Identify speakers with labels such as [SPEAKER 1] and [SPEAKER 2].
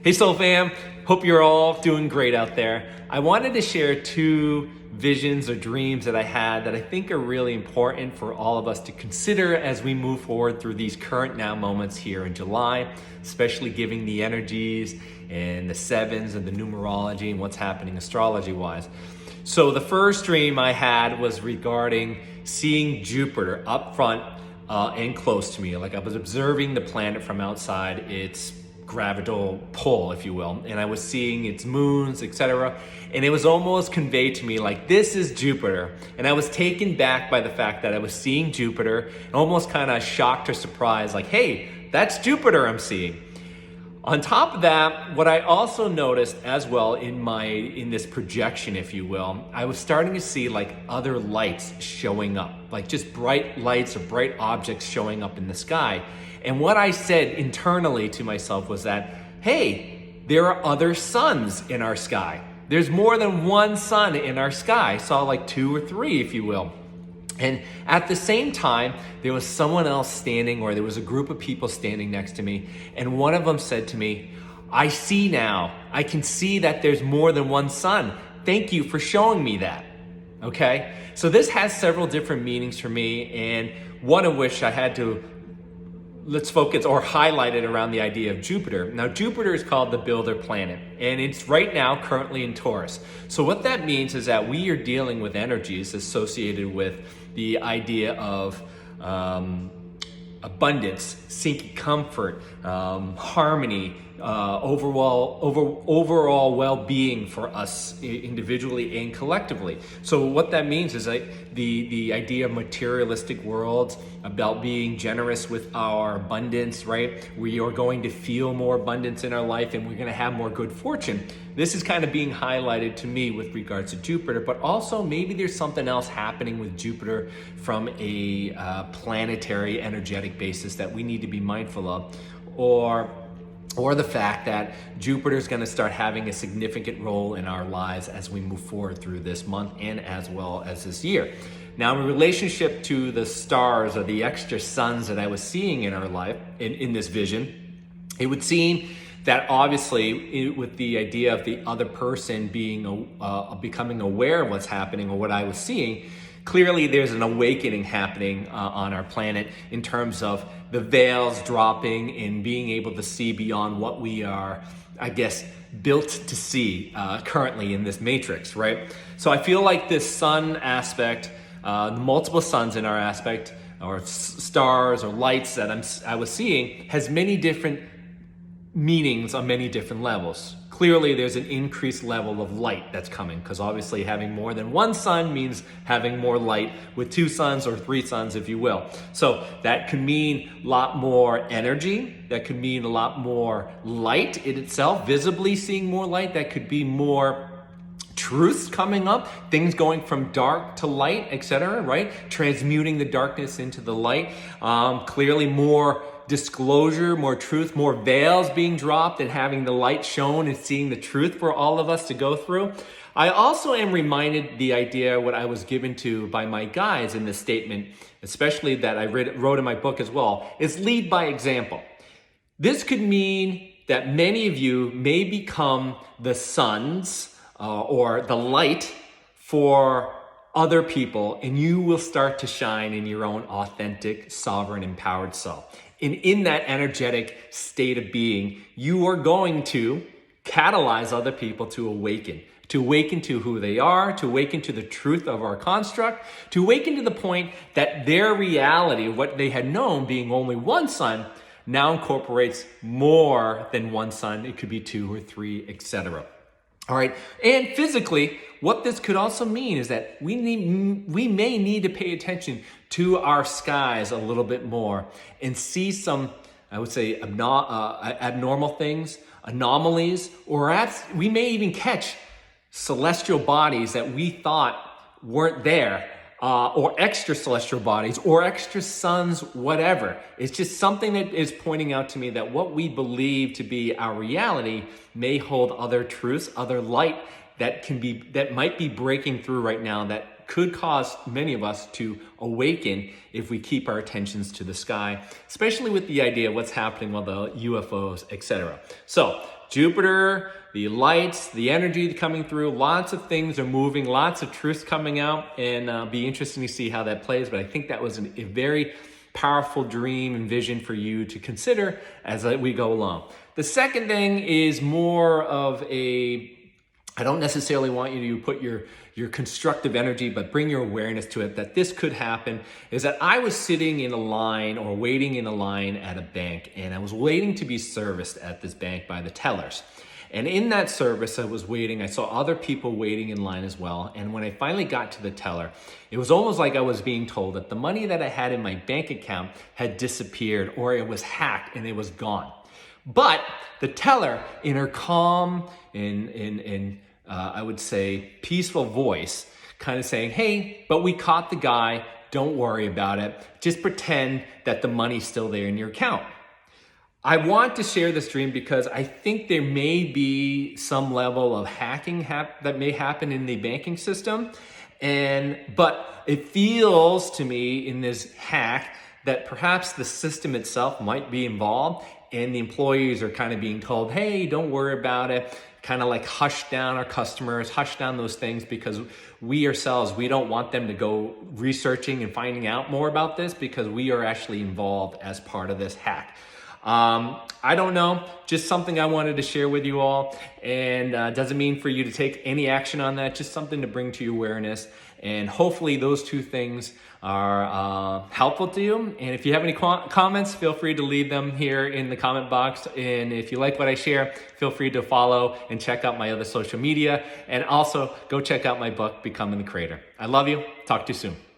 [SPEAKER 1] Hey Soul Fam, hope you're all doing great out there. I wanted to share two visions or dreams that I had that I think are really important for all of us to consider as we move forward through these current now moments here in July, especially giving the energies and the sevens and the numerology and what's happening astrology wise. So the first dream I had was regarding seeing Jupiter up front and close to me. Like I was observing the planet from outside, its gravitational pull, if you will, and I was seeing its moons, etc. And it was almost conveyed to me like, this is Jupiter. And I was taken back by the fact that I was seeing Jupiter and almost kind of shocked or surprised, like, hey, that's Jupiter I'm seeing. On top of that, what I also noticed as well in this projection, if you will, I was starting to see like other lights showing up, like just bright lights or bright objects showing up in the sky. And what I said internally to myself was that, hey, there are other suns in our sky. There's more than one sun in our sky. I saw like two or three, if you will. And at the same time, there was someone else standing, or there was a group of people standing next to me. And one of them said to me, I see now. I can see that there's more than one sun. Thank you for showing me that. Okay? So this has several different meanings for me, and one of which I had to let's focus or highlight it around the idea of Jupiter. Now, Jupiter is called the builder planet, and it's right now currently in Taurus. So what that means is that we are dealing with energies associated with the idea of abundance, seeking comfort, harmony, overall well-being for us individually and collectively. So what that means is like the idea of materialistic worlds, about being generous with our abundance, right? We are going to feel more abundance in our life, and we're going to have more good fortune. This is kind of being highlighted to me with regards to Jupiter, but also maybe there's something else happening with Jupiter from a planetary energetic basis that we need to be mindful of, or the fact that Jupiter is going to start having a significant role in our lives as we move forward through this month and as well as this year. Now, in relationship to the stars or the extra suns that I was seeing in our life, in this vision, it would seem that obviously with the idea of the other person being becoming aware of what's happening or what I was seeing, clearly there's an awakening happening on our planet in terms of the veils dropping and being able to see beyond what we are, I guess, built to see currently in this matrix, right? So I feel like this sun aspect, multiple suns in our aspect, or stars or lights that I was seeing, has many different meanings on many different levels. Clearly there's an increased level of light that's coming, because obviously having more than one sun means having more light with two suns or three suns, if you will. So that could mean a lot more energy. That could mean a lot more light in itself, visibly seeing more light. That could be more truths coming up, things going from dark to light, etc., right? Transmuting the darkness into the light. Clearly more disclosure, more truth, more veils being dropped and having the light shown and seeing the truth for all of us to go through. I also am reminded the idea, what I was given to by my guides in this statement, especially that I wrote in my book as well, is lead by example. This could mean that many of you may become the suns or the light for other people, and you will start to shine in your own authentic, sovereign, empowered self. And in that energetic state of being, you are going to catalyze other people to awaken to who they are, to awaken to the truth of our construct, to awaken to the point that their reality, what they had known being only one sun, now incorporates more than one sun. It could be two or three, etc. All right, and physically, what this could also mean is that we may need to pay attention to our skies a little bit more and see some, I would say, abnormal things, anomalies, or perhaps we may even catch celestial bodies that we thought weren't there, or extra celestial bodies, or extra suns, whatever. It's just something that is pointing out to me that what we believe to be our reality may hold other truths, other light that might be breaking through right now, that could cause many of us to awaken if we keep our attentions to the sky, especially with the idea of what's happening with the UFOs, etc. So Jupiter, the lights, the energy coming through, lots of things are moving, lots of truths coming out, and be interesting to see how that plays. But I think that was a very powerful dream and vision for you to consider as we go along. The second thing is more of I don't necessarily want you to put your constructive energy, but bring your awareness to it, that this could happen, is that I was sitting in a line or waiting in a line at a bank, and I was waiting to be serviced at this bank by the tellers. And in that service, I was waiting. I saw other people waiting in line as well. And when I finally got to the teller, it was almost like I was being told that the money that I had in my bank account had disappeared, or it was hacked and it was gone. But the teller, in her calm and I would say peaceful voice, kind of saying, hey, but we caught the guy. Don't worry about it. Just pretend that the money's still there in your account. I want to share this dream because I think there may be some level of hacking that may happen in the banking system. But it feels to me in this hack that perhaps the system itself might be involved, and the employees are kind of being told, hey, don't worry about it. Kind of like hush down our customers, hush down those things, because we ourselves, we don't want them to go researching and finding out more about this, because we are actually involved as part of this hack. I don't know, just something I wanted to share with you all, and doesn't mean for you to take any action on that, just something to bring to your awareness. And hopefully those two things are helpful to you. And if you have any comments, feel free to leave them here in the comment box. And if you like what I share, feel free to follow and check out my other social media. And also go check out my book, Becoming the Creator. I love you. Talk to you soon.